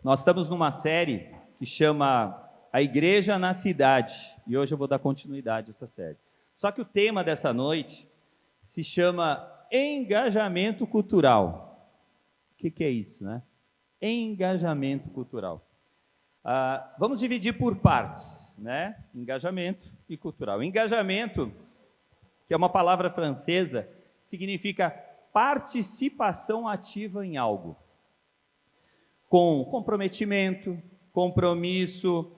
Nós estamos numa série que chama A Igreja na Cidade, e hoje eu vou dar continuidade a essa série. Só que o tema dessa noite se chama Engajamento Cultural. O que é isso, né? Engajamento cultural. Vamos dividir por partes, né? Engajamento e cultural. Engajamento, que é uma palavra francesa, significa participação ativa em algo, com comprometimento, compromisso,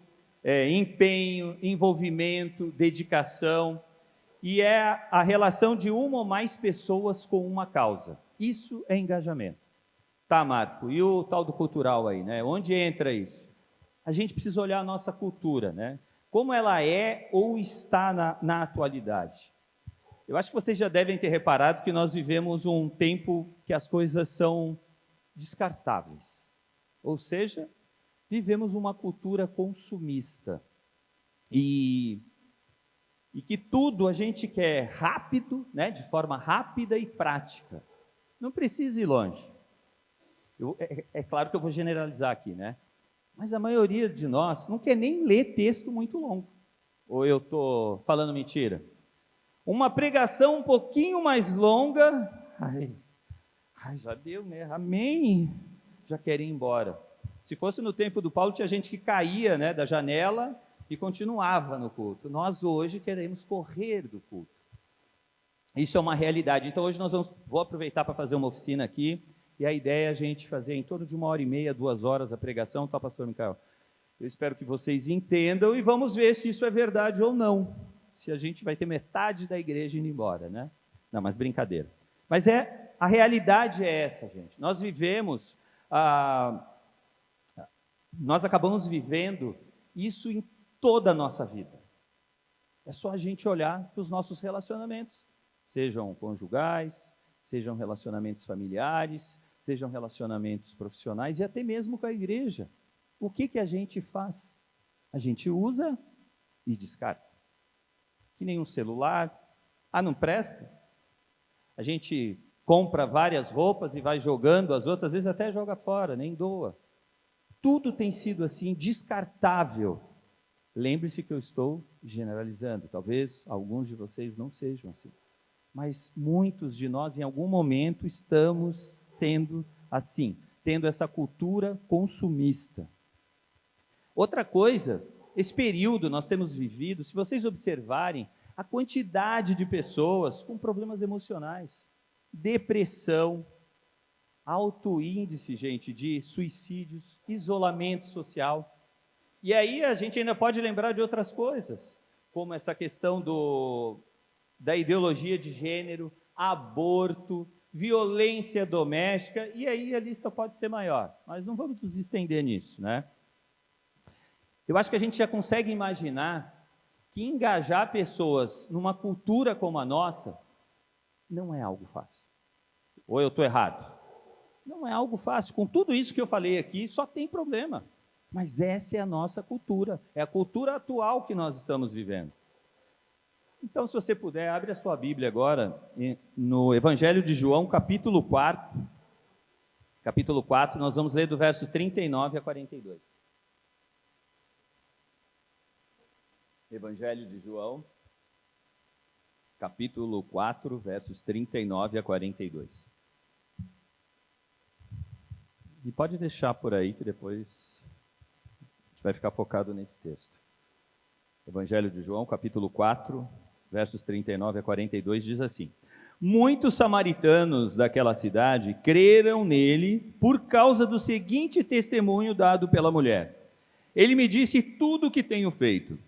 empenho, envolvimento, dedicação, e é a relação de uma ou mais pessoas com uma causa. Isso é engajamento. Tá, Marco, e o tal do cultural aí, né? Onde entra isso? A gente precisa olhar a nossa cultura, né? Como ela é ou está na atualidade. Eu acho que vocês já devem ter reparado que nós vivemos um tempo que as coisas são descartáveis. Ou seja, vivemos uma cultura consumista. E que tudo a gente quer rápido, né? De forma rápida e prática. Não precisa ir longe. É claro que eu vou generalizar aqui, né? Mas a maioria de nós não quer nem ler texto muito longo. Ou eu estou falando mentira? Uma pregação um pouquinho mais longa, já deu, né? Amém. Já quer ir embora. Se fosse no tempo do Paulo, tinha gente que caía, né, da janela e continuava no culto. Nós hoje queremos correr do culto. Isso é uma realidade. Então hoje vou aproveitar para fazer uma oficina aqui, e a ideia é a gente fazer em torno de 1h30, 2 horas a pregação, tá, pastor Micael? Eu espero que vocês entendam e vamos ver se isso é verdade ou não. Se a gente vai ter metade da igreja indo embora, né? Não, mas brincadeira. Mas a realidade é essa, gente. Nós acabamos vivendo isso em toda a nossa vida. É só a gente olhar para os nossos relacionamentos, sejam conjugais, sejam relacionamentos familiares, sejam relacionamentos profissionais e até mesmo com a igreja. O que a gente faz? A gente usa e descarta. Que nem um celular. Não presta? A gente compra várias roupas e vai jogando as outras, às vezes até joga fora, nem doa. Tudo tem sido assim, descartável. Lembre-se que eu estou generalizando. Talvez alguns de vocês não sejam assim. Mas muitos de nós, em algum momento, estamos sendo assim, tendo essa cultura consumista. Outra coisa, esse período nós temos vivido, se vocês observarem, a quantidade de pessoas com problemas emocionais, depressão, alto índice, gente, de suicídios, isolamento social. E aí a gente ainda pode lembrar de outras coisas, como essa questão da ideologia de gênero, aborto, violência doméstica, e aí a lista pode ser maior, mas não vamos nos estender nisso, né? Eu acho que a gente já consegue imaginar que engajar pessoas numa cultura como a nossa não é algo fácil. Ou eu estou errado? Não é algo fácil. Com tudo isso que eu falei aqui, só tem problema. Mas essa é a nossa cultura, é a cultura atual que nós estamos vivendo. Então, se você puder, abre a sua Bíblia agora, no Evangelho de João, capítulo 4. Capítulo 4, nós vamos ler do verso 39 a 42. Evangelho de João, capítulo 4, versos 39 a 42. E pode deixar por aí, que depois a gente vai ficar focado nesse texto. Evangelho de João, capítulo 4, versos 39 a 42, diz assim: Muitos samaritanos daquela cidade creram nele por causa do seguinte testemunho dado pela mulher. Ele me disse tudo o que tenho feito.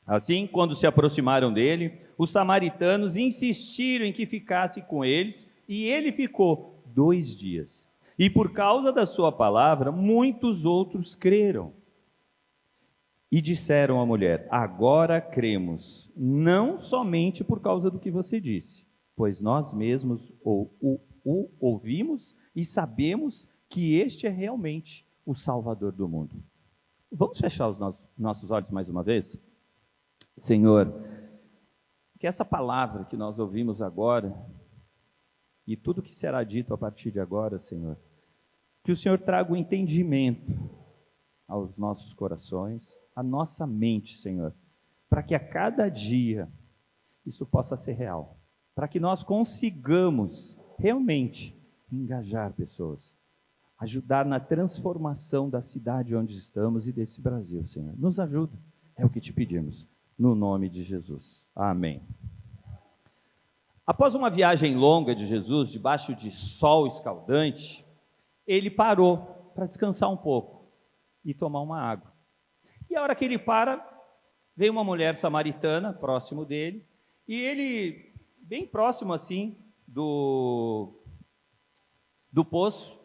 Assim, quando se aproximaram dele, os samaritanos insistiram em que ficasse com eles, e ele ficou 2 dias. E por causa da sua palavra, muitos outros creram. E disseram à mulher: agora cremos, não somente por causa do que você disse, pois nós mesmos o ouvimos e sabemos que este é realmente o Salvador do mundo. Vamos fechar os nossos olhos mais uma vez? Senhor, que essa palavra que nós ouvimos agora, e tudo que será dito a partir de agora, Senhor, que o Senhor traga o entendimento aos nossos corações, à nossa mente, Senhor, para que a cada dia isso possa ser real, para que nós consigamos realmente engajar pessoas, ajudar na transformação da cidade onde estamos e desse Brasil, Senhor. Nos ajuda, é o que te pedimos, no nome de Jesus. Amém. Após uma viagem longa de Jesus, debaixo de sol escaldante, ele parou para descansar um pouco e tomar uma água. E a hora que ele para, veio uma mulher samaritana próximo dele, e ele, bem próximo assim do poço,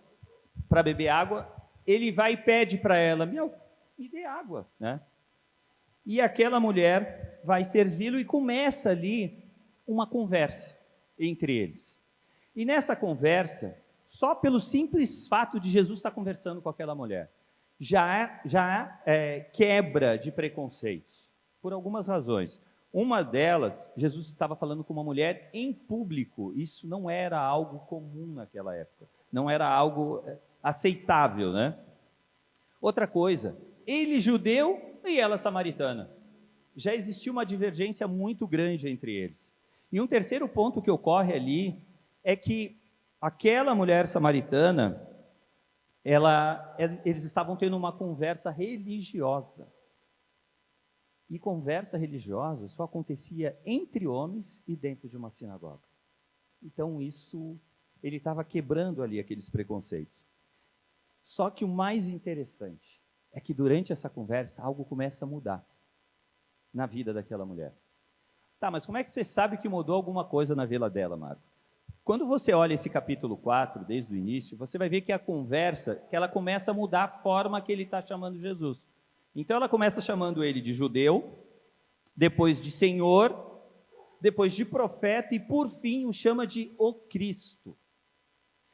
para beber água, ele vai e pede para ela, me dê água, né? E aquela mulher vai servi-lo e começa ali uma conversa entre eles. E nessa conversa, só pelo simples fato de Jesus estar conversando com aquela mulher, já quebra de preconceitos, por algumas razões. Uma delas, Jesus estava falando com uma mulher em público, isso não era algo comum naquela época, não era algo aceitável, né? Outra coisa, ele judeu e ela samaritana. Já existia uma divergência muito grande entre eles. E um terceiro ponto que ocorre ali é que aquela mulher samaritana, eles estavam tendo uma conversa religiosa. E conversa religiosa só acontecia entre homens e dentro de uma sinagoga. Então ele estava quebrando ali aqueles preconceitos. Só que o mais interessante é que durante essa conversa algo começa a mudar na vida daquela mulher. Tá, mas como é que você sabe que mudou alguma coisa na vida dela, Marco? Quando você olha esse capítulo 4, desde o início, você vai ver que a conversa, que ela começa a mudar a forma que ele está chamando Jesus. Então ela começa chamando ele de judeu, depois de Senhor, depois de profeta e por fim o chama de o Cristo.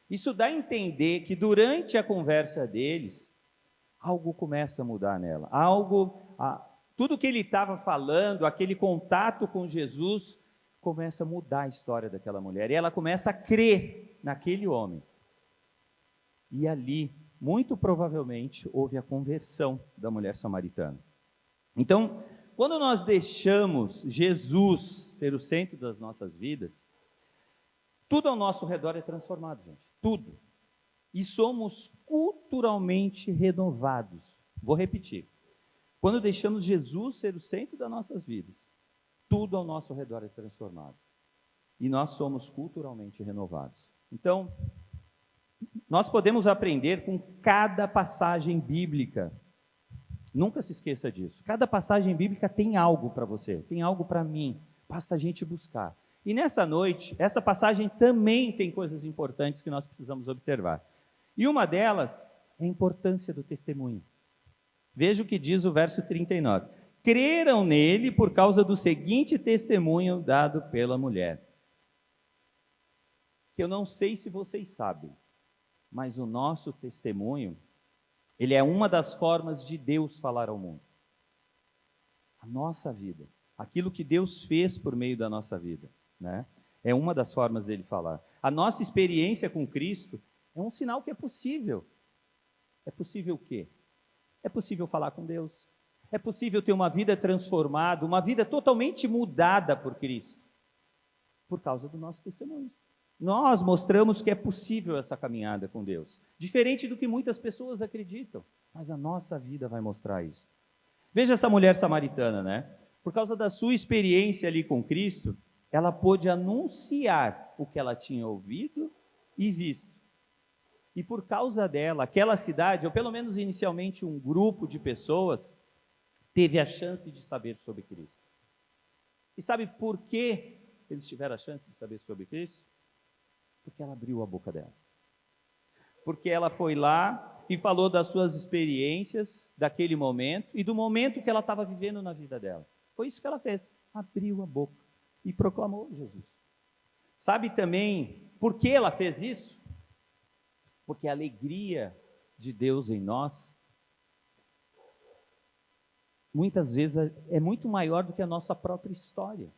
Isso dá a entender que durante a conversa deles, algo começa a mudar nela. Tudo que ele estava falando, aquele contato com Jesus, começa a mudar a história daquela mulher. E ela começa a crer naquele homem. E ali, muito provavelmente, houve a conversão da mulher samaritana. Então, quando nós deixamos Jesus ser o centro das nossas vidas, tudo ao nosso redor é transformado, gente. Tudo. E somos culturalmente renovados. Vou repetir. Quando deixamos Jesus ser o centro das nossas vidas, tudo ao nosso redor é transformado. E nós somos culturalmente renovados. Então, nós podemos aprender com cada passagem bíblica. Nunca se esqueça disso. Cada passagem bíblica tem algo para você, tem algo para mim. Basta a gente buscar. E nessa noite, essa passagem também tem coisas importantes que nós precisamos observar. E uma delas é a importância do testemunho. Veja o que diz o verso 39. Creram nele por causa do seguinte testemunho dado pela mulher. Que eu não sei se vocês sabem, mas o nosso testemunho, ele é uma das formas de Deus falar ao mundo. A nossa vida, aquilo que Deus fez por meio da nossa vida, né? É uma das formas dele falar. A nossa experiência com Cristo é um sinal que é possível. É possível o quê? É possível falar com Deus. É possível ter uma vida transformada, uma vida totalmente mudada por Cristo, por causa do nosso testemunho. Nós mostramos que é possível essa caminhada com Deus, diferente do que muitas pessoas acreditam, mas a nossa vida vai mostrar isso. Veja essa mulher samaritana, né? Por causa da sua experiência ali com Cristo, ela pôde anunciar o que ela tinha ouvido e visto. E por causa dela, aquela cidade, ou pelo menos inicialmente um grupo de pessoas, teve a chance de saber sobre Cristo. E sabe por que eles tiveram a chance de saber sobre Cristo? Porque ela abriu a boca dela. Porque ela foi lá e falou das suas experiências daquele momento e do momento que ela estava vivendo na vida dela. Foi isso que ela fez. Abriu a boca e proclamou Jesus. Sabe também por que ela fez isso? Porque a alegria de Deus em nós, muitas vezes é muito maior do que a nossa própria história.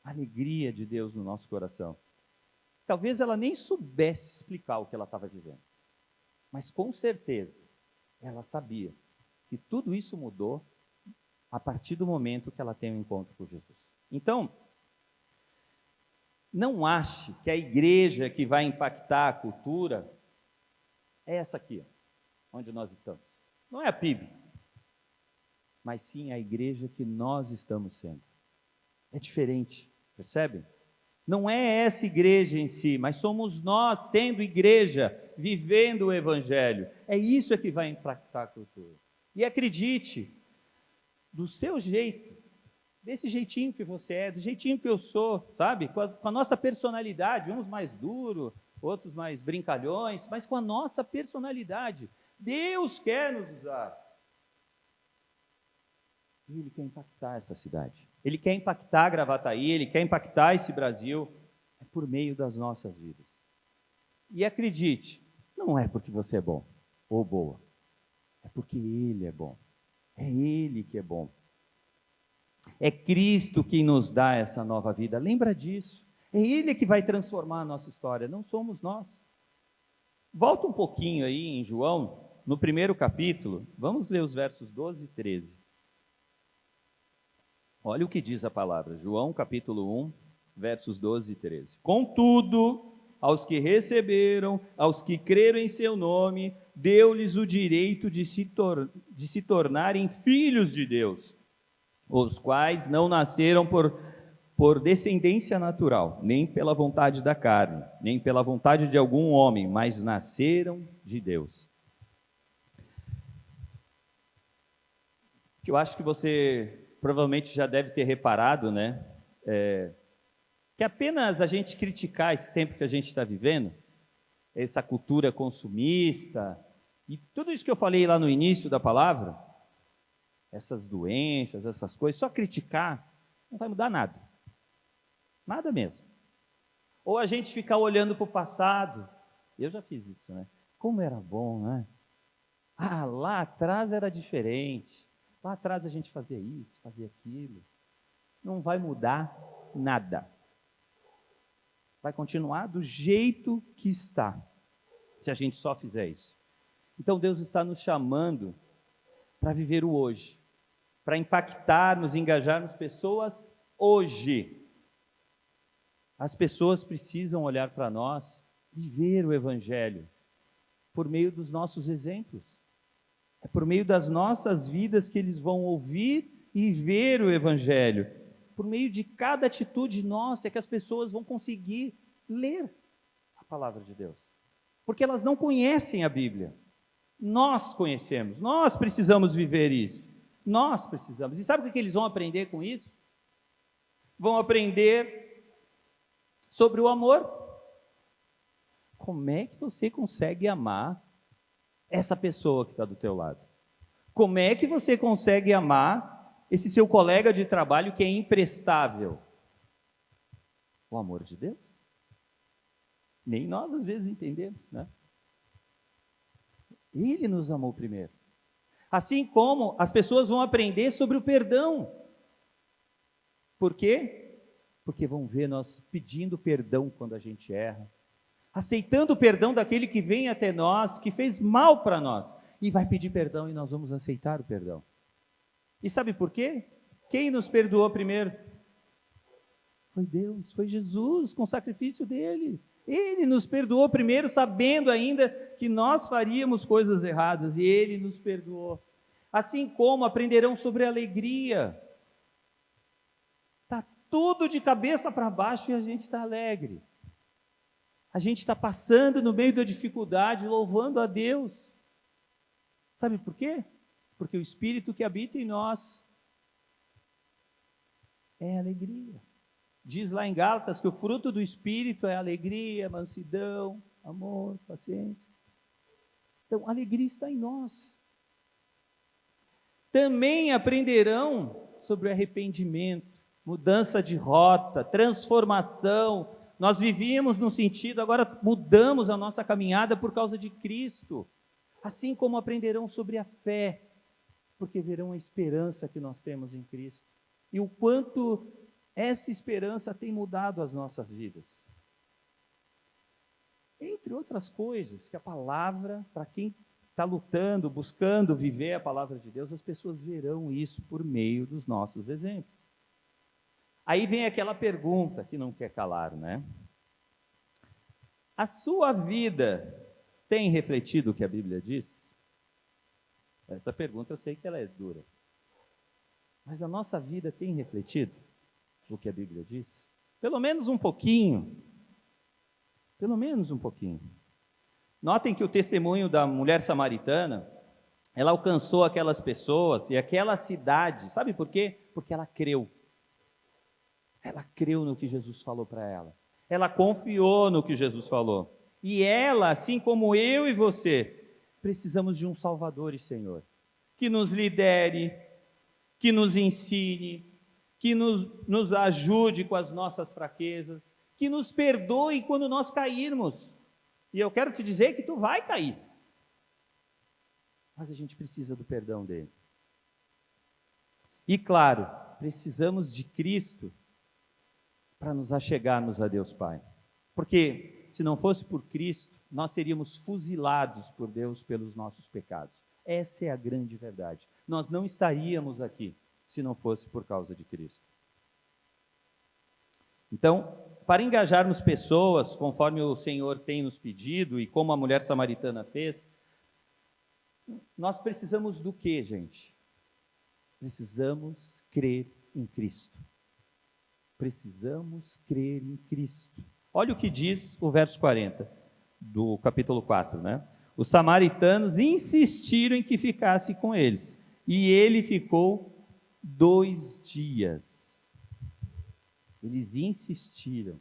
A alegria de Deus no nosso coração. Talvez ela nem soubesse explicar o que ela estava vivendo. Mas com certeza, ela sabia que tudo isso mudou a partir do momento que ela tem um encontro com Jesus. Então, não ache que a igreja que vai impactar a cultura é essa aqui, onde nós estamos. Não é a PIB, mas sim a igreja que nós estamos sendo. É diferente, percebe? Não é essa igreja em si, mas somos nós sendo igreja, vivendo o evangelho. É isso que vai impactar a cultura. E acredite, do seu jeito, desse jeitinho que você é, do jeitinho que eu sou, sabe? Com a nossa personalidade, uns mais duros, outros mais brincalhões, mas com a nossa personalidade. Deus quer nos usar. E Ele quer impactar essa cidade. Ele quer impactar Gravataí, Ele quer impactar esse Brasil. É por meio das nossas vidas. E acredite, não é porque você é bom ou boa. É porque Ele é bom. É Ele que é bom. É Cristo que nos dá essa nova vida. Lembra disso. É Ele que vai transformar a nossa história, não somos nós. Volta um pouquinho aí em João, no primeiro capítulo, vamos ler os versos 12 e 13. Olha o que diz a palavra, João capítulo 1, versos 12 e 13. Contudo, aos que receberam, aos que creram em seu nome, deu-lhes o direito de se tornarem filhos de Deus, os quais não nasceram por descendência natural, nem pela vontade da carne, nem pela vontade de algum homem, mas nasceram de Deus. Que eu acho que você provavelmente já deve ter reparado, né? Que apenas a gente criticar esse tempo que a gente está vivendo, essa cultura consumista, e tudo isso que eu falei lá no início da palavra, essas doenças, essas coisas, só criticar não vai mudar nada. Nada mesmo. Ou a gente ficar olhando para o passado, eu já fiz isso, né? Como era bom, né? Ah, lá atrás era diferente. Lá atrás a gente fazia isso, fazia aquilo. Não vai mudar nada. Vai continuar do jeito que está, se a gente só fizer isso. Então Deus está nos chamando para viver o hoje, para impactar, nos engajar nas pessoas hoje. As pessoas precisam olhar para nós e ver o Evangelho por meio dos nossos exemplos. É por meio das nossas vidas que eles vão ouvir e ver o Evangelho. Por meio de cada atitude nossa é que as pessoas vão conseguir ler a palavra de Deus. Porque elas não conhecem a Bíblia. Nós conhecemos, nós precisamos viver isso. Nós precisamos. E sabe o que eles vão aprender com isso? Vão aprender sobre o amor. Como é que você consegue amar essa pessoa que está do teu lado? Como é que você consegue amar esse seu colega de trabalho que é imprestável? O amor de Deus. Nem nós às vezes entendemos, né? Ele nos amou primeiro. Assim como as pessoas vão aprender sobre o perdão. Por quê? Porque vão ver nós pedindo perdão quando a gente erra, aceitando o perdão daquele que vem até nós, que fez mal para nós, e vai pedir perdão e nós vamos aceitar o perdão. E sabe por quê? Quem nos perdoou primeiro? Foi Deus, foi Jesus, com o sacrifício dele. Ele nos perdoou primeiro, sabendo ainda que nós faríamos coisas erradas, e Ele nos perdoou. Assim como aprenderão sobre a alegria. Está tudo de cabeça para baixo e a gente está alegre. A gente está passando no meio da dificuldade, louvando a Deus. Sabe por quê? Porque o Espírito que habita em nós é alegria. Diz lá em Gálatas que o fruto do Espírito é alegria, mansidão, amor, paciência. Então, a alegria está em nós. Também aprenderão sobre arrependimento, mudança de rota, transformação. Nós vivíamos num sentido, agora mudamos a nossa caminhada por causa de Cristo. Assim como aprenderão sobre a fé, porque verão a esperança que nós temos em Cristo. E o quanto essa esperança tem mudado as nossas vidas. Entre outras coisas, que a palavra, para quem está lutando, buscando viver a palavra de Deus, as pessoas verão isso por meio dos nossos exemplos. Aí vem aquela pergunta que não quer calar, né? A sua vida tem refletido o que a Bíblia diz? Essa pergunta eu sei que ela é dura. Mas a nossa vida tem refletido o que a Bíblia diz? Pelo menos um pouquinho. Pelo menos um pouquinho. Notem que o testemunho da mulher samaritana, ela alcançou aquelas pessoas e aquela cidade. Sabe por quê? Porque ela creu. Ela creu no que Jesus falou para ela. Ela confiou no que Jesus falou. E ela, assim como eu e você, precisamos de um Salvador e Senhor, que nos lidere, que nos ensine, que nos ajude com as nossas fraquezas, que nos perdoe quando nós cairmos. E eu quero te dizer que tu vai cair. Mas a gente precisa do perdão dele. E claro, precisamos de Cristo para nos achegarmos a Deus Pai. Porque se não fosse por Cristo, nós seríamos fuzilados por Deus pelos nossos pecados. Essa é a grande verdade. Nós não estaríamos aqui se não fosse por causa de Cristo. Então, para engajarmos pessoas, conforme o Senhor tem nos pedido e como a mulher samaritana fez, nós precisamos do quê, gente? Precisamos crer em Cristo. Precisamos crer em Cristo. Olha o que diz o verso 40 do capítulo 4, né? Os samaritanos insistiram em que ficasse com eles, e ele ficou 2 dias. Eles insistiram.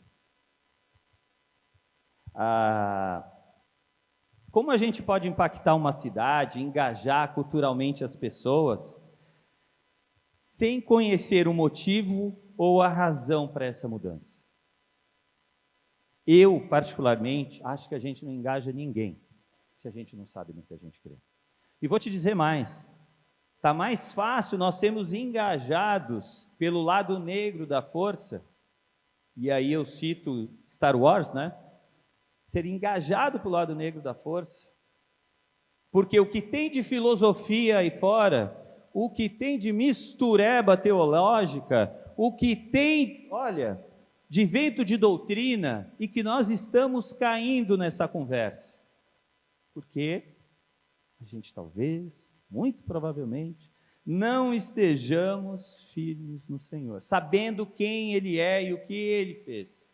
Como a gente pode impactar uma cidade, engajar culturalmente as pessoas, sem conhecer o motivo ou a razão para essa mudança? Eu, particularmente, acho que a gente não engaja ninguém se a gente não sabe no que a gente crê. E vou te dizer mais, está mais fácil nós sermos engajados pelo lado negro da força, e aí eu cito Star Wars, né? Ser engajado pelo lado negro da força, porque o que tem de filosofia aí fora, o que tem de mistureba teológica, o que tem, olha, de vento de doutrina, e que nós estamos caindo nessa conversa. Porque a gente talvez, muito provavelmente, não estejamos firmes no Senhor, sabendo quem Ele é e o que Ele fez.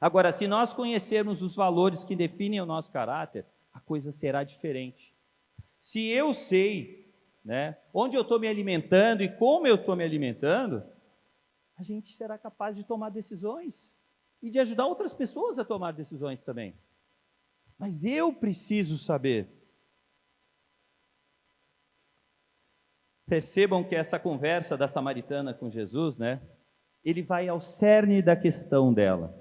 Agora, se nós conhecermos os valores que definem o nosso caráter, a coisa será diferente. Se eu sei, né, onde eu estou me alimentando e como eu estou me alimentando, a gente será capaz de tomar decisões e de ajudar outras pessoas a tomar decisões também. Mas eu preciso saber. Percebam que essa conversa da samaritana com Jesus, né, ele vai ao cerne da questão dela.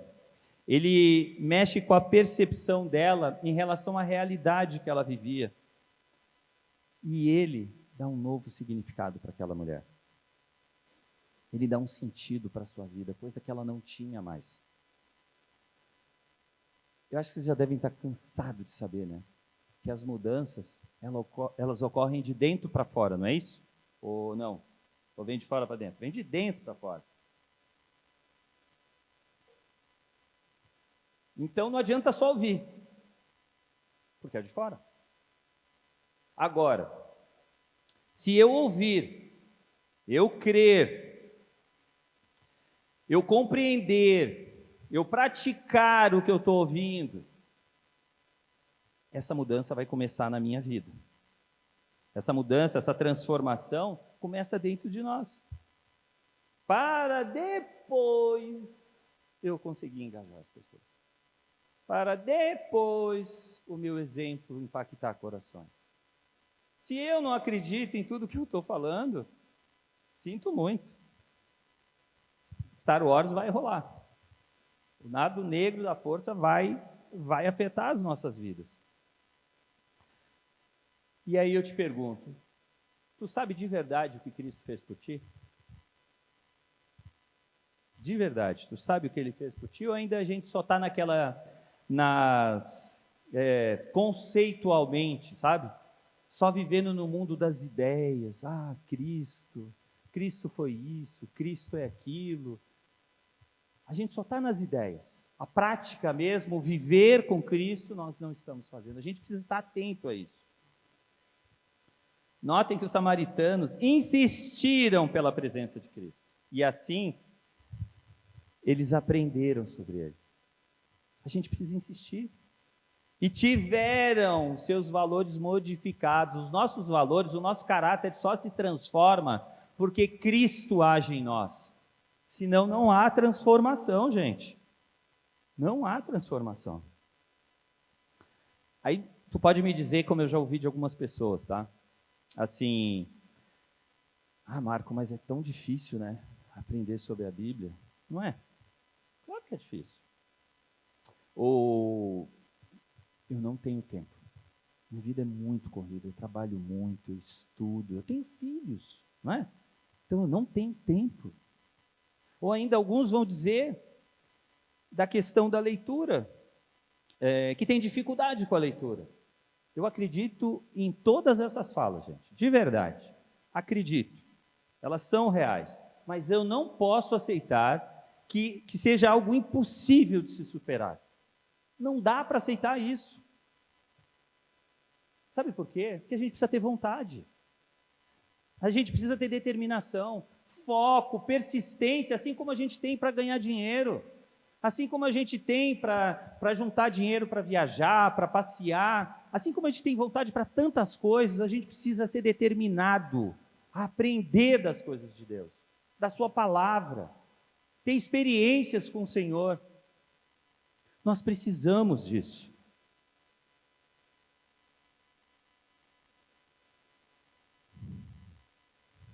Ele mexe com a percepção dela em relação à realidade que ela vivia. E ele dá um novo significado para aquela mulher. Ele dá um sentido para a sua vida, coisa que ela não tinha mais. Eu acho que vocês já devem estar cansados de saber, né? Que as mudanças, elas ocorrem de dentro para fora, não é isso? Ou não? Ou vem de fora para dentro? Vem de dentro para fora. Então não adianta só ouvir, porque é de fora. Agora, se eu ouvir, eu crer, eu compreender, eu praticar o que eu estou ouvindo, essa mudança vai começar na minha vida. Essa mudança, essa transformação começa dentro de nós. Para depois eu conseguir engajar as pessoas. Para depois o meu exemplo impactar corações. Se eu não acredito em tudo que eu estou falando, sinto muito. Star Wars vai rolar. O lado negro da força vai afetar as nossas vidas. E aí eu te pergunto, tu sabe de verdade o que Cristo fez por ti? De verdade, tu sabe o que Ele fez por ti? Ou ainda a gente só está conceitualmente, sabe? só vivendo no mundo das ideias. Cristo foi isso, Cristo é aquilo. A gente só está nas ideias. A prática mesmo, viver com Cristo, nós não estamos fazendo. A gente precisa estar atento a isso. Notem que os samaritanos insistiram pela presença de Cristo. E assim, eles aprenderam sobre ele. A gente precisa insistir. E tiveram seus valores modificados. Os nossos valores, o nosso caráter só se transforma porque Cristo age em nós. Senão não há transformação, gente. Não há transformação. Aí tu pode me dizer, como eu já ouvi de algumas pessoas, tá? Assim, Marco, mas é tão difícil, né? Aprender sobre a Bíblia. Não é? Claro que é difícil. Ou eu não tenho tempo. Minha vida é muito corrida, eu trabalho muito, eu estudo, eu tenho filhos, não é? Então eu não tenho tempo. Ou ainda alguns vão dizer da questão da leitura, que tem dificuldade com a leitura. Eu acredito em todas essas falas, gente, de verdade. Acredito. Elas são reais. Mas eu não posso aceitar que seja algo impossível de se superar. Não dá para aceitar isso. Sabe por quê? Porque a gente precisa ter vontade. A gente precisa ter determinação, foco, persistência, assim como a gente tem para ganhar dinheiro. Assim como a gente tem para juntar dinheiro para viajar, para passear, assim como a gente tem vontade para tantas coisas, a gente precisa ser determinado a aprender das coisas de Deus, da sua palavra, ter experiências com o Senhor. Nós precisamos disso.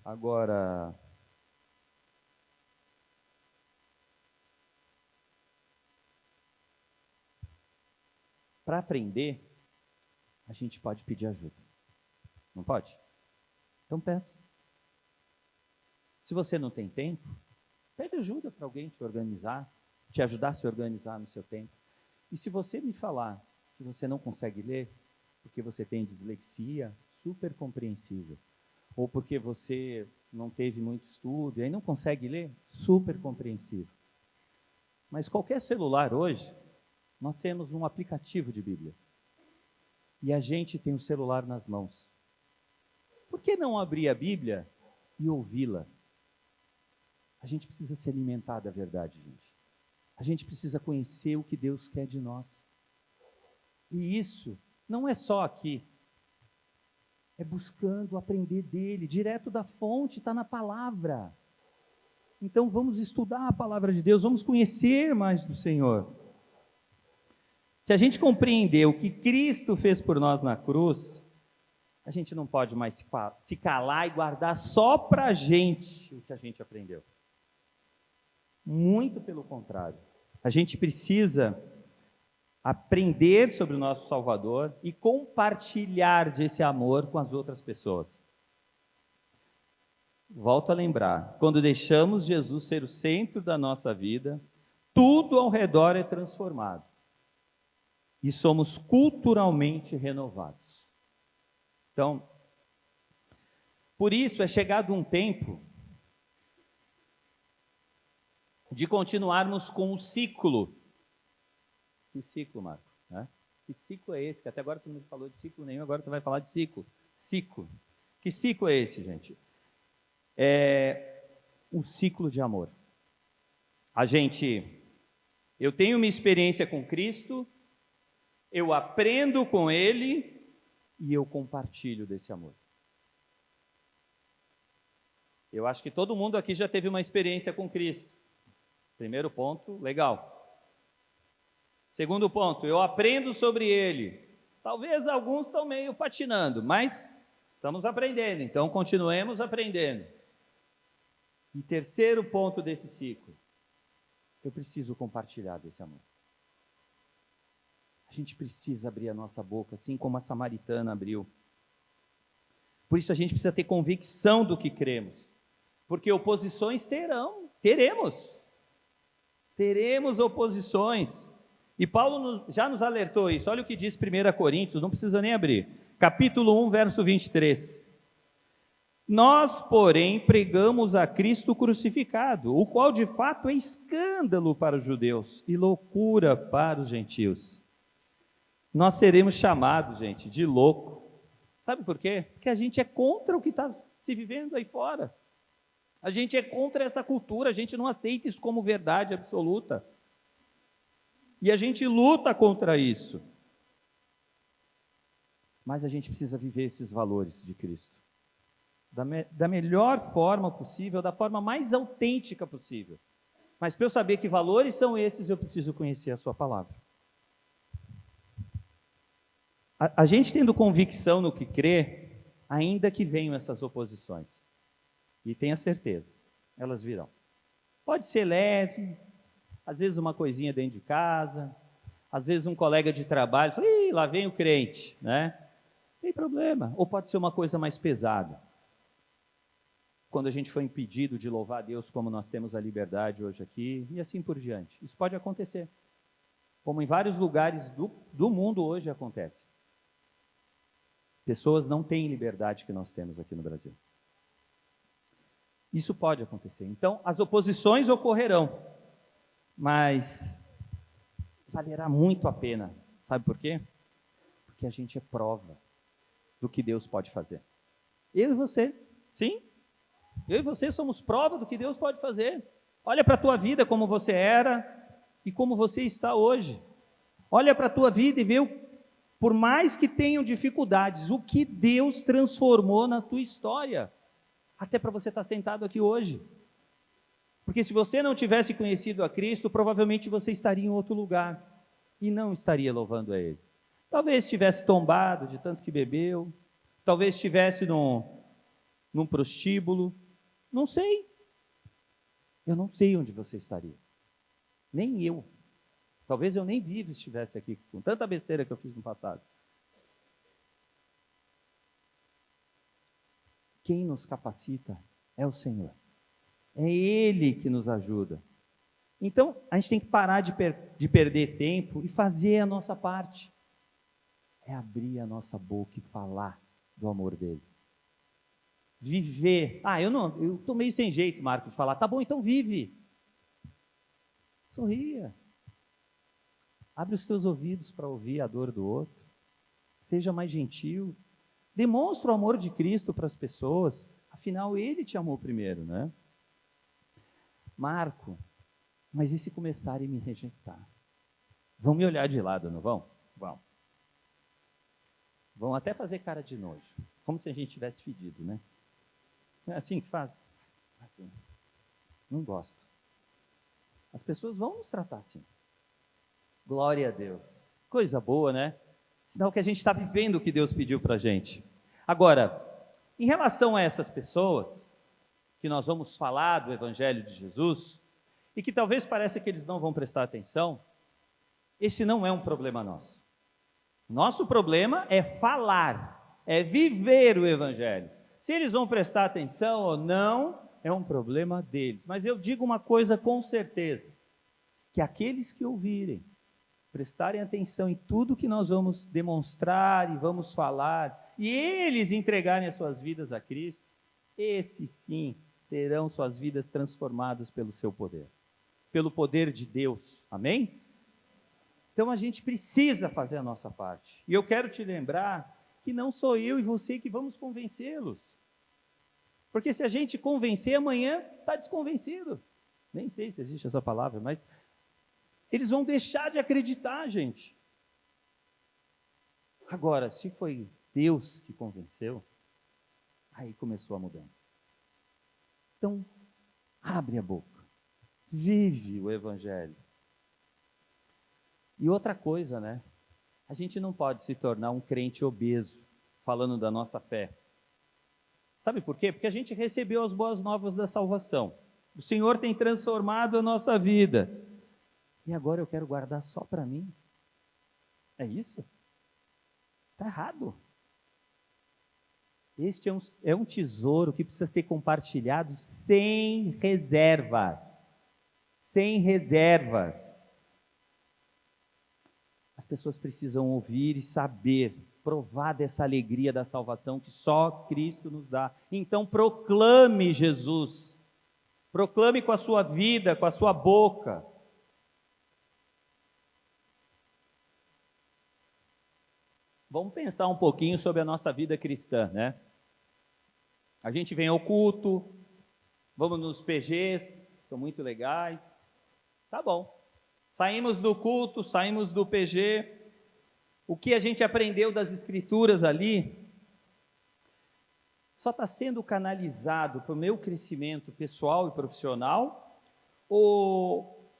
Agora, para aprender, a gente pode pedir ajuda. Não pode? Então peça. Se você não tem tempo, pede ajuda para alguém te organizar, te ajudar a se organizar no seu tempo. E se você me falar que você não consegue ler, porque você tem dislexia, super compreensível. Ou porque você não teve muito estudo e aí não consegue ler, super compreensível. Mas qualquer celular hoje, nós temos um aplicativo de Bíblia. E a gente tem o celular nas mãos. Por que não abrir a Bíblia e ouvi-la? A gente precisa se alimentar da verdade, gente. A gente precisa conhecer o que Deus quer de nós. E isso não é só aqui. É buscando aprender dele, direto da fonte, está na palavra. Então vamos estudar a palavra de Deus, vamos conhecer mais do Senhor. Se a gente compreender o que Cristo fez por nós na cruz, a gente não pode mais se calar e guardar só para a gente o que a gente aprendeu. Muito pelo contrário. A gente precisa aprender sobre o nosso Salvador e compartilhar desse amor com as outras pessoas. Volto a lembrar, quando deixamos Jesus ser o centro da nossa vida, tudo ao redor é transformado. E somos culturalmente renovados. Então, por isso é chegado um tempo de continuarmos com o ciclo. Que ciclo, Marco? Que ciclo é esse? Que até agora tu não falou de ciclo nenhum, agora tu vai falar de ciclo. Ciclo. Que ciclo é esse, gente? É um ciclo de amor. Eu tenho uma experiência com Cristo, eu aprendo com Ele e eu compartilho desse amor. Eu acho que todo mundo aqui já teve uma experiência com Cristo. Primeiro ponto, legal. Segundo ponto, eu aprendo sobre Ele. Talvez alguns estão meio patinando, mas estamos aprendendo, então continuemos aprendendo. E terceiro ponto desse ciclo, eu preciso compartilhar desse amor. A gente precisa abrir a nossa boca, assim como a samaritana abriu. Por isso a gente precisa ter convicção do que cremos. Porque oposições teremos. Teremos oposições. E Paulo já nos alertou isso. Olha o que diz 1 Coríntios, não precisa nem abrir. capítulo 1, verso 23. Nós, porém, pregamos a Cristo crucificado, o qual de fato é escândalo para os judeus e loucura para os gentios. Nós seremos chamados, gente, de louco. Sabe por quê? Porque a gente é contra o que está se vivendo aí fora. A gente é contra essa cultura, a gente não aceita isso como verdade absoluta. E a gente luta contra isso. Mas a gente precisa viver esses valores de Cristo. Da melhor forma possível, da forma mais autêntica possível. Mas para eu saber que valores são esses, eu preciso conhecer a sua palavra. A gente tendo convicção no que crê, ainda que venham essas oposições. E tenha certeza, elas virão. Pode ser leve, às vezes uma coisinha dentro de casa, às vezes um colega de trabalho fala, ih, lá vem o crente, né? Não tem problema. Ou pode ser uma coisa mais pesada. Quando a gente foi impedido de louvar a Deus como nós temos a liberdade hoje aqui, e assim por diante. Isso pode acontecer. Como em vários lugares do mundo hoje acontece. Pessoas não têm liberdade que nós temos aqui no Brasil. Isso pode acontecer. Então, as oposições ocorrerão, mas valerá muito a pena. Sabe por quê? Porque a gente é prova do que Deus pode fazer. Eu e você, sim. Eu e você somos prova do que Deus pode fazer. Olha para a tua vida como você era e como você está hoje. Olha para a tua vida e vê, por mais que tenham dificuldades, o que Deus transformou na tua história. Até para você estar sentado aqui hoje. Porque se você não tivesse conhecido a Cristo, provavelmente você estaria em outro lugar e não estaria louvando a Ele. Talvez tivesse tombado de tanto que bebeu, talvez estivesse num prostíbulo, não sei. Eu não sei onde você estaria. Nem eu. Talvez eu nem vivo estivesse aqui com tanta besteira que eu fiz no passado. Quem nos capacita é o Senhor. É Ele que nos ajuda. Então, a gente tem que parar de perder tempo e fazer a nossa parte. É abrir a nossa boca e falar do amor dEle. Viver. Eu estou meio sem jeito, Marco, de falar. Tá bom, então vive. Sorria. Abre os teus ouvidos para ouvir a dor do outro. Seja mais gentil. Demonstra o amor de Cristo para as pessoas. Afinal, Ele te amou primeiro, né? Marco, mas e se começarem a me rejeitar? Vão me olhar de lado, não vão? Vão. Vão até fazer cara de nojo. Como se a gente tivesse fedido, né? Não é assim que faz? Não gosto. As pessoas vão nos tratar assim. Glória a Deus. Coisa boa, né? Sinal que a gente está vivendo o que Deus pediu para a gente. Agora, em relação a essas pessoas, que nós vamos falar do Evangelho de Jesus, e que talvez pareça que eles não vão prestar atenção, esse não é um problema nosso. Nosso problema é falar, é viver o Evangelho. Se eles vão prestar atenção ou não, é um problema deles. Mas eu digo uma coisa com certeza, que aqueles que ouvirem, prestarem atenção em tudo que nós vamos demonstrar e vamos falar, e eles entregarem as suas vidas a Cristo, esses sim terão suas vidas transformadas pelo seu poder, pelo poder de Deus, amém? Então a gente precisa fazer a nossa parte, e eu quero te lembrar que não sou eu e você que vamos convencê-los, porque se a gente convencer, amanhã está desconvencido, nem sei se existe essa palavra, mas eles vão deixar de acreditar, gente. Agora, se foi Deus que convenceu, aí começou a mudança. Então, abre a boca, vive o Evangelho. E outra coisa, né? A gente não pode se tornar um crente obeso, falando da nossa fé. Sabe por quê? Porque a gente recebeu as boas novas da salvação. O Senhor tem transformado a nossa vida. E agora eu quero guardar só para mim? É isso? Está errado. Este é um tesouro que precisa ser compartilhado sem reservas. Sem reservas. As pessoas precisam ouvir e saber provar dessa alegria da salvação que só Cristo nos dá. Então proclame Jesus, proclame com a sua vida, com a sua boca. Vamos pensar um pouquinho sobre a nossa vida cristã, né? A gente vem ao culto, vamos nos PGs, são muito legais, tá bom. Saímos do culto, saímos do PG, o que a gente aprendeu das Escrituras ali, só está sendo canalizado para o meu crescimento pessoal e profissional, ou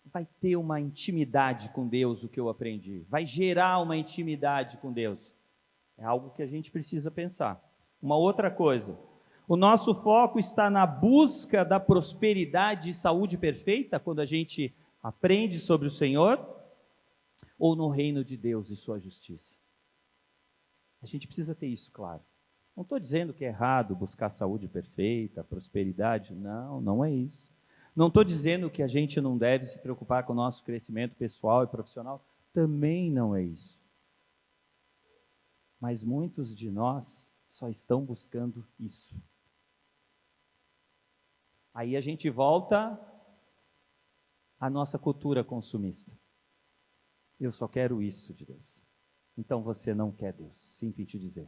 vai ter uma intimidade com Deus o que eu aprendi? Vai gerar uma intimidade com Deus? É algo que a gente precisa pensar. Uma outra coisa, o nosso foco está na busca da prosperidade e saúde perfeita, quando a gente aprende sobre o Senhor, ou no reino de Deus e sua justiça? A gente precisa ter isso claro. Não estou dizendo que é errado buscar saúde perfeita, prosperidade, não, não é isso. Não estou dizendo que a gente não deve se preocupar com o nosso crescimento pessoal e profissional, também não é isso. Mas muitos de nós só estão buscando isso. Aí a gente volta à nossa cultura consumista. Eu só quero isso de Deus. Então você não quer Deus, sinto em te dizer.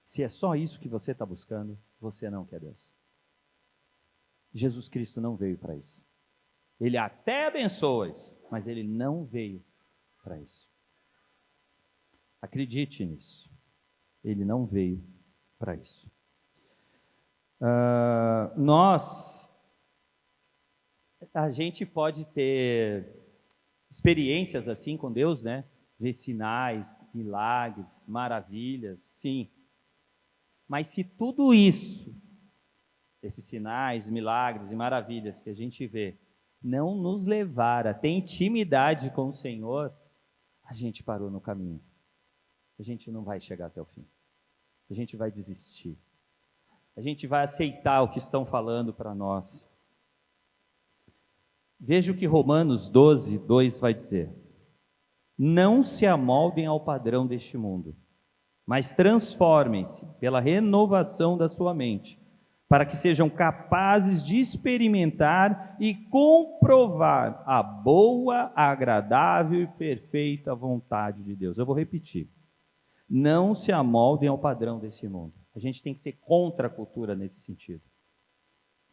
Se é só isso que você está buscando, você não quer Deus. Jesus Cristo não veio para isso. Ele até abençoa isso, mas ele não veio para isso. Acredite nisso. Ele não veio para isso. A gente pode ter experiências assim com Deus, né? Ver sinais, milagres, maravilhas, sim. Mas se tudo isso, esses sinais, milagres e maravilhas que a gente vê, não nos levar a ter intimidade com o Senhor, a gente parou no caminho. A gente não vai chegar até o fim. A gente vai desistir. A gente vai aceitar o que estão falando para nós. Veja o que Romanos 12, 2 vai dizer. Não se amoldem ao padrão deste mundo, mas transformem-se pela renovação da sua mente, para que sejam capazes de experimentar e comprovar a boa, agradável e perfeita vontade de Deus. Eu vou repetir. Não se amoldem ao padrão desse mundo. A gente tem que ser contra a cultura nesse sentido.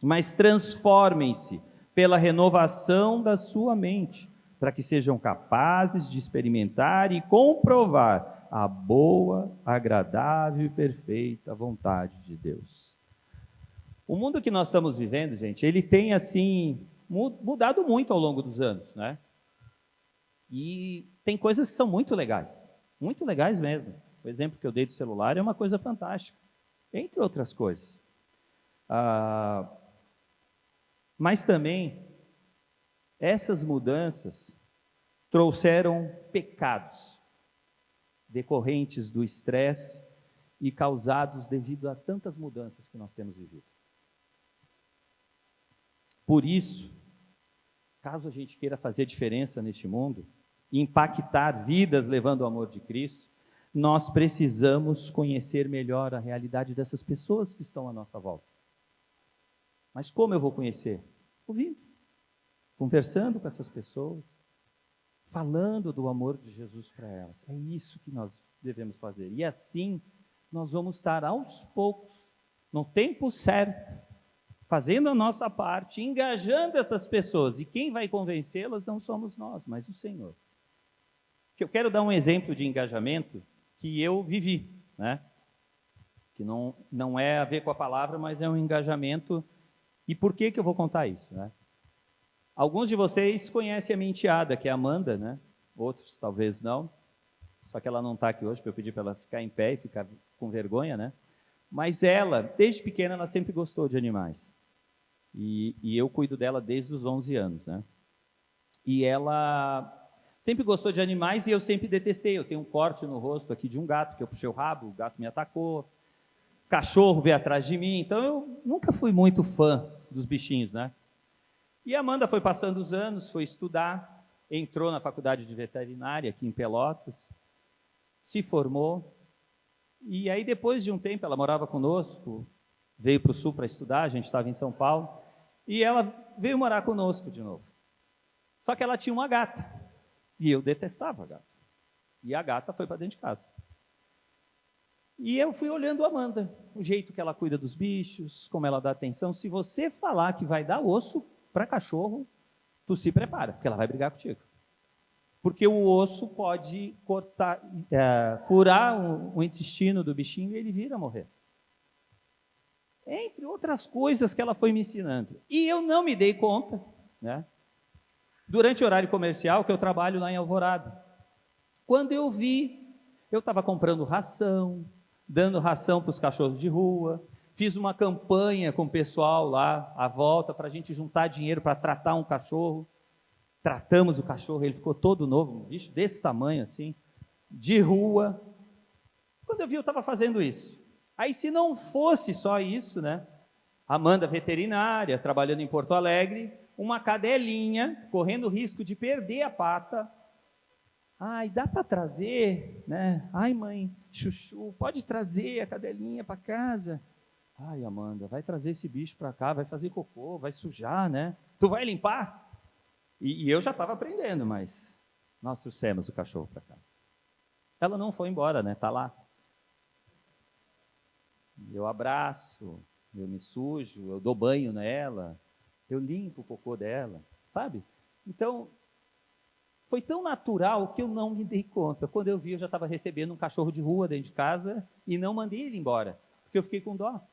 Mas transformem-se pela renovação da sua mente, para que sejam capazes de experimentar e comprovar a boa, agradável e perfeita vontade de Deus. O mundo que nós estamos vivendo, gente, ele tem assim mudado muito ao longo dos anos, né? E tem coisas que são muito legais mesmo. O exemplo que eu dei do celular é uma coisa fantástica, entre outras coisas. Mas também, essas mudanças trouxeram pecados decorrentes do estresse e causados devido a tantas mudanças que nós temos vivido. Por isso, caso a gente queira fazer diferença neste mundo, e impactar vidas levando o amor de Cristo, nós precisamos conhecer melhor a realidade dessas pessoas que estão à nossa volta. Mas como eu vou conhecer? Ouvindo, conversando com essas pessoas, falando do amor de Jesus para elas. É isso que nós devemos fazer. E assim, nós vamos estar aos poucos, no tempo certo, fazendo a nossa parte, engajando essas pessoas. E quem vai convencê-las não somos nós, mas o Senhor. Eu quero dar um exemplo de engajamento que eu vivi, né? Que não é a ver com a palavra, mas é um engajamento. E por que eu vou contar isso, né? Alguns de vocês conhecem a minha enteada, que é a Amanda, né? Outros talvez não. Só que ela não está aqui hoje, para eu pedir para ela ficar em pé e ficar com vergonha, né? Mas ela, desde pequena, ela sempre gostou de animais. E eu cuido dela desde os 11 anos, né? E ela sempre gostou de animais e eu sempre detestei. Eu tenho um corte no rosto aqui de um gato, que eu puxei o rabo, o gato me atacou. Cachorro veio atrás de mim. Então eu nunca fui muito fã dos bichinhos, né? E a Amanda foi passando os anos, foi estudar, entrou na faculdade de veterinária aqui em Pelotas. se formou, e aí depois de um tempo, ela morava conosco, veio para o Sul para estudar, a gente estava em São Paulo, e ela veio morar conosco de novo. Só que ela tinha uma gata, e eu detestava a gata. E a gata foi para dentro de casa. E eu fui olhando a Amanda, o jeito que ela cuida dos bichos, como ela dá atenção. Se você falar que vai dar osso para cachorro, tu se prepara, porque ela vai brigar contigo. Porque o osso pode cortar, furar o intestino do bichinho e ele vir a morrer. Entre outras coisas que ela foi me ensinando. E eu não me dei conta, né? Durante o horário comercial, que eu trabalho lá em Alvorada. Quando eu vi, eu estava comprando ração, dando ração para os cachorros de rua, fiz uma campanha com o pessoal lá, à volta, para a gente juntar dinheiro para tratar um cachorro. Tratamos o cachorro, ele ficou todo novo, um bicho desse tamanho assim, de rua. Quando eu vi, eu estava fazendo isso. Aí, se não fosse só isso, né? Amanda veterinária, trabalhando em Porto Alegre, uma cadelinha, correndo risco de perder a pata. Ai, dá para trazer, né? Ai, mãe, chuchu, pode trazer a cadelinha para casa. Ai, Amanda, vai trazer esse bicho para cá, vai fazer cocô, vai sujar, né? Tu vai limpar? E eu já estava aprendendo, mas nós trouxemos o cachorro para casa. Ela não foi embora, né? Está lá. Eu abraço, eu me sujo, eu dou banho nela, eu limpo o cocô dela, sabe? Então, foi tão natural que eu não me dei conta. Quando eu vi, eu já estava recebendo um cachorro de rua dentro de casa e não mandei ele embora, porque eu fiquei com dó.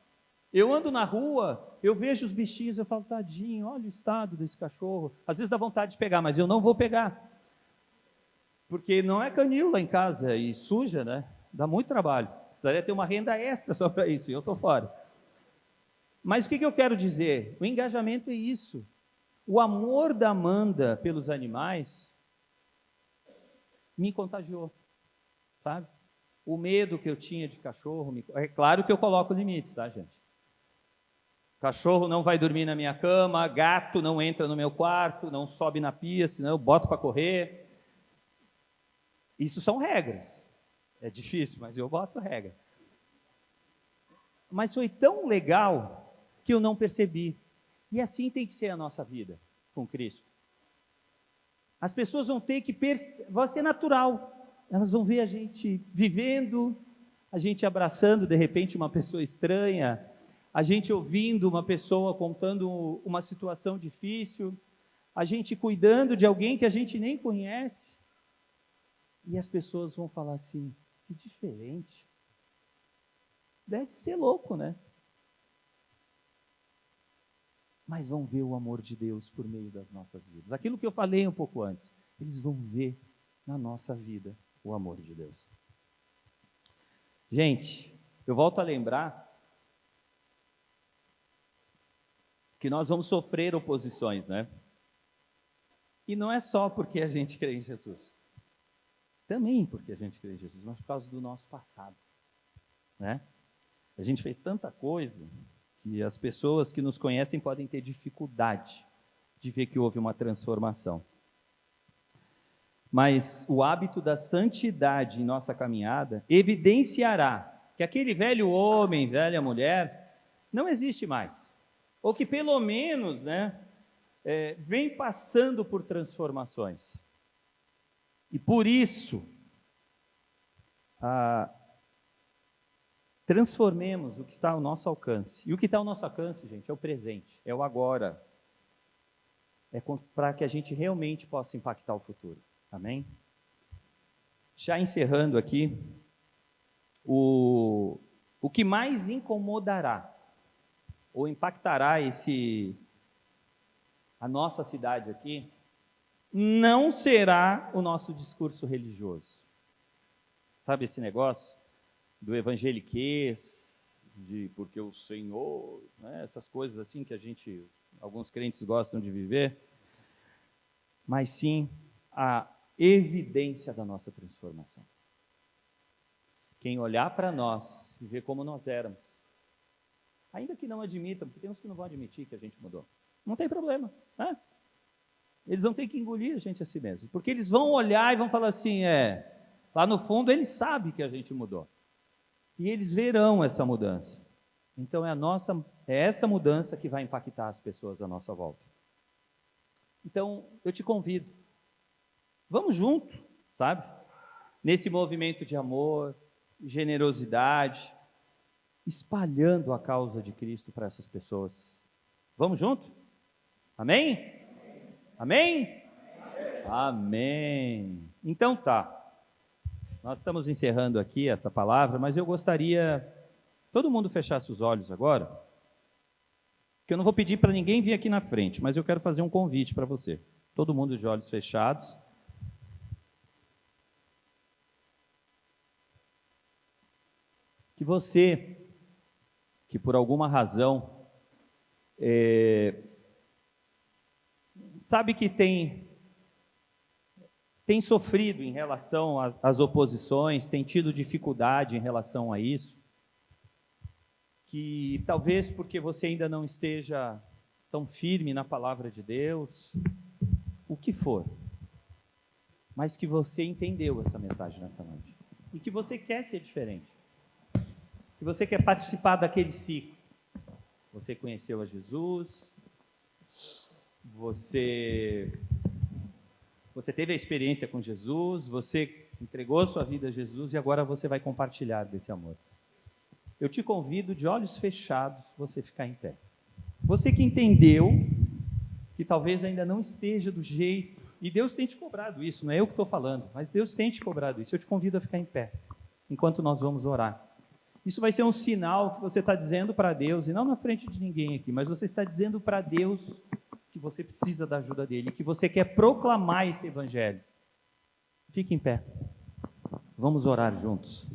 Eu ando na rua, eu vejo os bichinhos, eu falo, tadinho, olha o estado desse cachorro. Às vezes dá vontade de pegar, mas eu não vou pegar. Porque não é canil lá em casa e suja, né? Dá muito trabalho. Precisaria ter uma renda extra só para isso, e eu estou fora. Mas o que eu quero dizer? O engajamento é isso. O amor da Amanda pelos animais me contagiou, sabe? O medo que eu tinha de cachorro, é claro que eu coloco limites, tá, gente? Cachorro não vai dormir na minha cama, gato não entra no meu quarto, não sobe na pia, senão eu boto para correr. Isso são regras. É difícil, mas eu boto regra. Mas foi tão legal que eu não percebi. E assim tem que ser a nossa vida com Cristo. As pessoas vão ter que vai ser natural. Elas vão ver a gente vivendo, a gente abraçando de repente uma pessoa estranha, a gente ouvindo uma pessoa contando uma situação difícil, a gente cuidando de alguém que a gente nem conhece. E as pessoas vão falar assim, que diferente. Deve ser louco, né? Mas vão ver o amor de Deus por meio das nossas vidas. Aquilo que eu falei um pouco antes, eles vão ver na nossa vida o amor de Deus. Gente, eu volto a lembrar que nós vamos sofrer oposições, né? E não é só porque a gente crê em Jesus. Também porque a gente crê em Jesus, mas por causa do nosso passado, né? A gente fez tanta coisa que as pessoas que nos conhecem podem ter dificuldade de ver que houve uma transformação. Mas o hábito da santidade em nossa caminhada evidenciará que aquele velho homem, velha mulher, não existe mais. Ou que pelo menos, né, vem passando por transformações. E por isso, transformemos o que está ao nosso alcance. E o que está ao nosso alcance, gente, é o presente, é o agora. É para que a gente realmente possa impactar o futuro. Amém? Já encerrando aqui, o que mais incomodará ou impactará a nossa cidade aqui, não será o nosso discurso religioso. Sabe esse negócio do evangeliquez, de porque o Senhor, né, essas coisas assim que alguns crentes gostam de viver, mas sim a evidência da nossa transformação. Quem olhar para nós e ver como nós éramos, ainda que não admitam, porque tem uns que não vão admitir que a gente mudou, não tem problema, né? Eles vão ter que engolir a gente a si mesmo, porque eles vão olhar e vão falar assim, Lá no fundo, Ele sabe que a gente mudou. E eles verão essa mudança. Então, é essa mudança que vai impactar as pessoas à nossa volta. Então, eu te convido. Vamos junto, sabe? Nesse movimento de amor, generosidade, espalhando a causa de Cristo para essas pessoas. Vamos junto? Amém? Amém? Amém. Então tá. Nós estamos encerrando aqui essa palavra, mas eu gostaria todo mundo fechasse os olhos agora, que eu não vou pedir para ninguém vir aqui na frente, mas eu quero fazer um convite para você. Todo mundo de olhos fechados. Que você, que por alguma razão, sabe que tem sofrido em relação às oposições, tem tido dificuldade em relação a isso, que talvez porque você ainda não esteja tão firme na palavra de Deus, o que for, mas que você entendeu essa mensagem nessa noite, e que você quer ser diferente, que você quer participar daquele ciclo. Você conheceu a Jesus, você teve a experiência com Jesus, você entregou sua vida a Jesus e agora você vai compartilhar desse amor. Eu te convido, de olhos fechados, você ficar em pé. Você que entendeu, que talvez ainda não esteja do jeito, e Deus tem te cobrado isso, não é eu que estou falando, mas Deus tem te cobrado isso. Eu te convido a ficar em pé, enquanto nós vamos orar. Isso vai ser um sinal que você está dizendo para Deus, e não na frente de ninguém aqui, mas você está dizendo para Deus que você precisa da ajuda dele, que você quer proclamar esse evangelho. Fique em pé. Vamos orar juntos.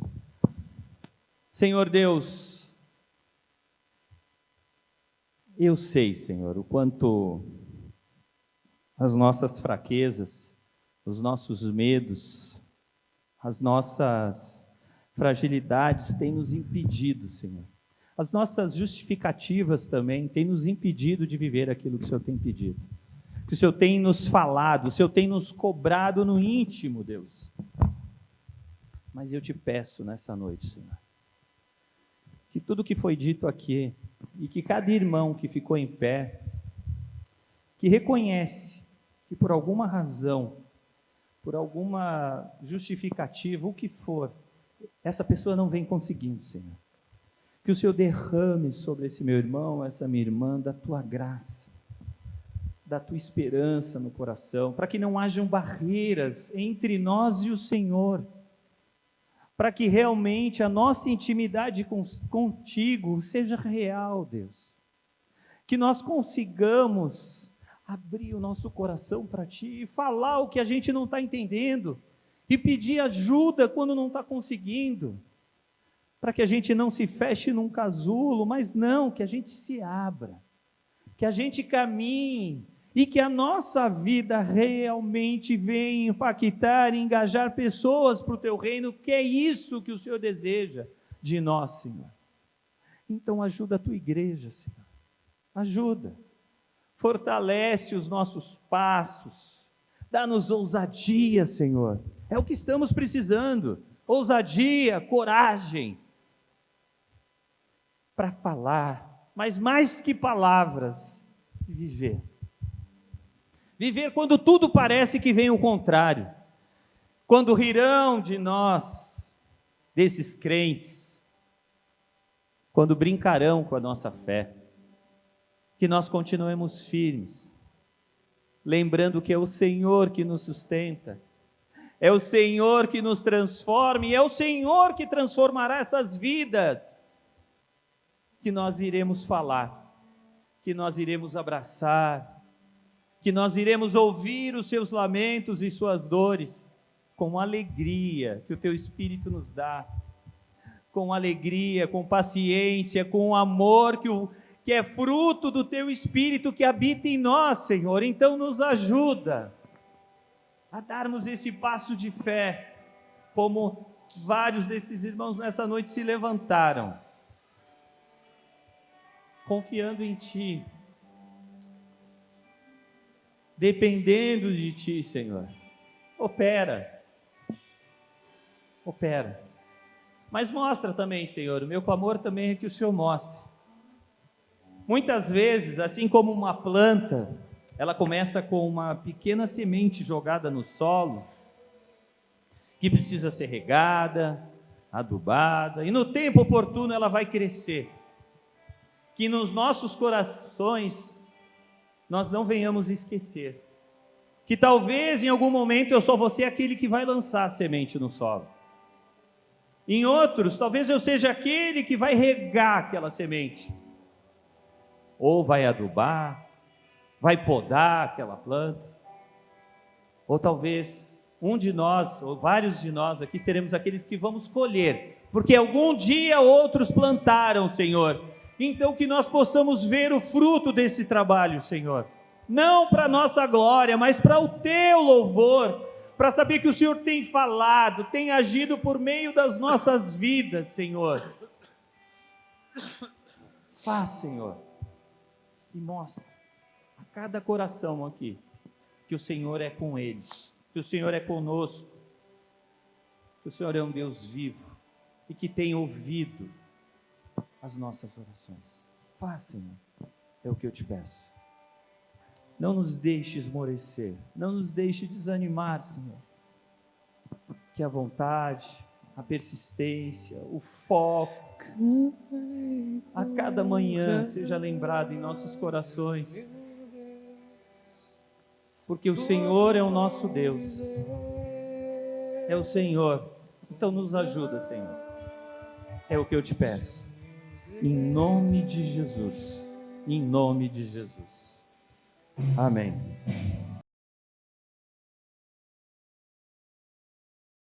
Senhor Deus, eu sei, Senhor, o quanto as nossas fraquezas, os nossos medos, as nossas fragilidades têm nos impedido, Senhor. As nossas justificativas também têm nos impedido de viver aquilo que o Senhor tem pedido. Que o Senhor tem nos falado, o Senhor tem nos cobrado no íntimo, Deus. Mas eu te peço nessa noite, Senhor, que tudo que foi dito aqui, e que cada irmão que ficou em pé, que reconhece que por alguma razão, por alguma justificativa, o que for, essa pessoa não vem conseguindo, Senhor. Que o Senhor derrame sobre esse meu irmão, essa minha irmã, da tua graça, da tua esperança no coração, para que não hajam barreiras entre nós e o Senhor, para que realmente a nossa intimidade contigo seja real, Deus. Que nós consigamos abrir o nosso coração para ti e falar o que a gente não está entendendo, e pedir ajuda quando não está conseguindo, para que a gente não se feche num casulo, mas não, que a gente se abra, que a gente caminhe, e que a nossa vida realmente venha impactar e engajar pessoas para o teu reino, que é isso que o Senhor deseja de nós, Senhor. Então ajuda a tua igreja, Senhor, ajuda, fortalece os nossos passos, dá-nos ousadia, Senhor, é o que estamos precisando, ousadia, coragem, para falar, mas mais que palavras, viver. Viver quando tudo parece que vem o contrário, quando rirão de nós, desses crentes, quando brincarão com a nossa fé, que nós continuemos firmes, lembrando que é o Senhor que nos sustenta, é o Senhor que nos transforma, e é o Senhor que transformará essas vidas, que nós iremos falar, que nós iremos abraçar, que nós iremos ouvir os seus lamentos e suas dores, com alegria que o teu Espírito nos dá, com alegria, com paciência, com amor que é fruto do teu Espírito que habita em nós, Senhor. Então nos ajuda a darmos esse passo de fé, como vários desses irmãos nessa noite se levantaram, confiando em Ti, dependendo de Ti, Senhor. Opera, opera. Mas mostra também, Senhor, o meu clamor também é que o Senhor mostre. Muitas vezes, assim como uma planta, ela começa com uma pequena semente jogada no solo, que precisa ser regada, adubada, e no tempo oportuno ela vai crescer. Que nos nossos corações nós não venhamos esquecer que talvez em algum momento eu só vou ser aquele que vai lançar a semente no solo. Em outros, talvez eu seja aquele que vai regar aquela semente, ou vai adubar, vai podar aquela planta, ou talvez um de nós, ou vários de nós aqui, seremos aqueles que vamos colher, porque algum dia outros plantaram, Senhor. Então que nós possamos ver o fruto desse trabalho, Senhor, não para a nossa glória, mas para o Teu louvor, para saber que o Senhor tem falado, tem agido por meio das nossas vidas, Senhor. Faz, Senhor, e mostra a cada coração aqui, que o Senhor é com eles, que o Senhor é conosco, que o Senhor é um Deus vivo, e que tem ouvido as nossas orações. Faz, Senhor, é o que eu te peço. Não nos deixe esmorecer, não nos deixe desanimar, Senhor. Que a vontade, a persistência, o foco, a cada manhã seja lembrado em nossos corações. Porque o Senhor é o nosso Deus. É o Senhor. Então nos ajuda, Senhor. É o que eu te peço. Em nome de Jesus. Em nome de Jesus. Amém.